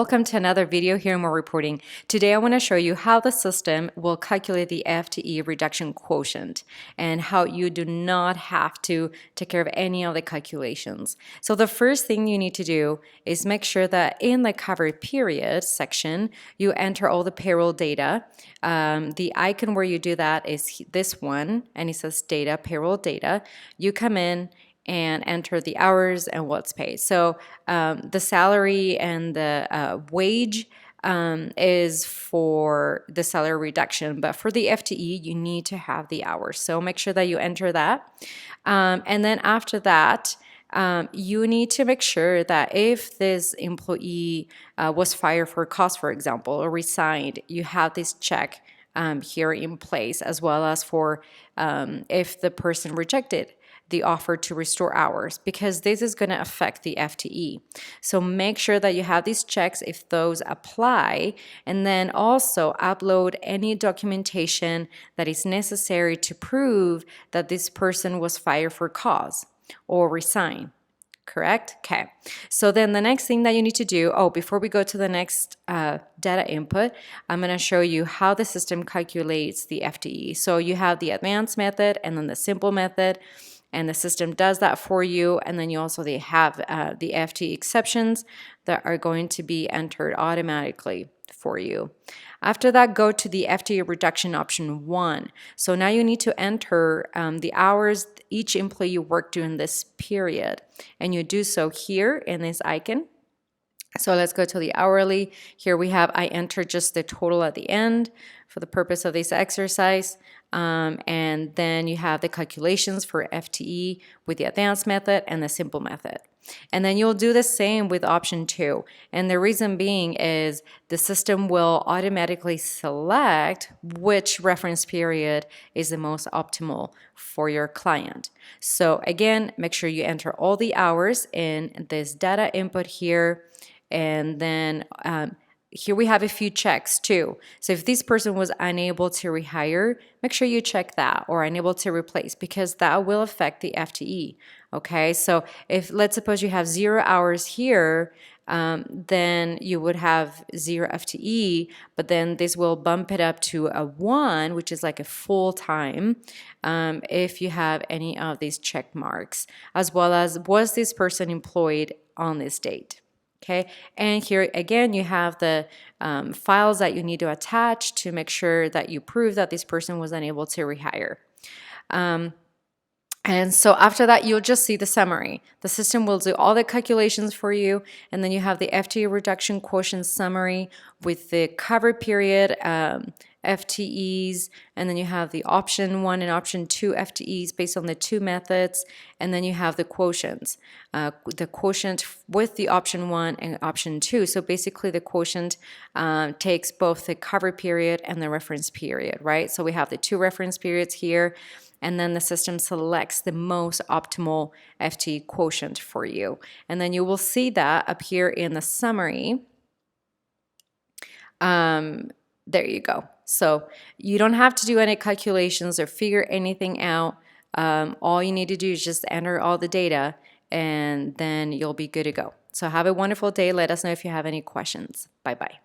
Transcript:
Welcome to another video here in More Reporting. Today I want to show you how the system will calculate the FTE reduction quotient and how you do not have to take care of any of the calculations. So the first thing you need to do is make sure that in the covered period section, you enter all the payroll data. The icon where you do that is this one, and it says data, payroll data. You come in and enter the hours and what's paid. So the salary and the wage is for the salary reduction, but for the FTE, you need to have the hours. So make sure that you enter that. And then after that, you need to make sure that if this employee was fired for cause, for example, or resigned, you have this check here in place, as well as for if the person rejected the offer to restore hours, because this is going to affect the FTE. So make sure that you have these checks if those apply, and then also upload any documentation that is necessary to prove that this person was fired for cause or resign. Correct? Okay. So then the next thing that you need to do, before we go to the next data input, I'm going to show you how the system calculates the FTE. So you have the advanced method and then the simple method, and the system does that for you. And then you also have the FTE exceptions that are going to be entered automatically for you. After that, go to the FTE reduction option 1. So now you need to enter the hours each employee worked during this period, and you do so here in this icon. So let's go to the hourly. Here we have, I enter just the total at the end for the purpose of this exercise. And then you have the calculations for FTE with the advanced method and the simple method. And then you'll do the same with option 2. And the reason being is the system will automatically select which reference period is the most optimal for your client. So again, make sure you enter all the hours in this data input here. And then here we have a few checks too. So if this person was unable to rehire, make sure you check that, or unable to replace, because that will affect the FTE. Okay, so if let's suppose you have 0 hours here, then you would have 0 FTE, but then this will bump it up to a 1, which is like a full time, if you have any of these check marks, as well as was this person employed on this date. Okay, and here again, you have the files that you need to attach to make sure that you prove that this person was unable to rehire. And so after that, you'll just see the summary. The system will do all the calculations for you, and then you have the FTE reduction quotient summary with the covered period, FTEs, and then you have the option 1 and option 2 FTEs based on the 2 methods, and then you have the quotients, the quotient with the option 1 and option 2. So basically the quotient takes both the covered period and the reference period, right? So we have the 2 reference periods here, and then the system selects the most optimal FTE quotient for you. And then you will see that appear in the summary. There you go. So you don't have to do any calculations or figure anything out. All you need to do is just enter all the data, and then you'll be good to go. So have a wonderful day. Let us know if you have any questions. Bye-bye.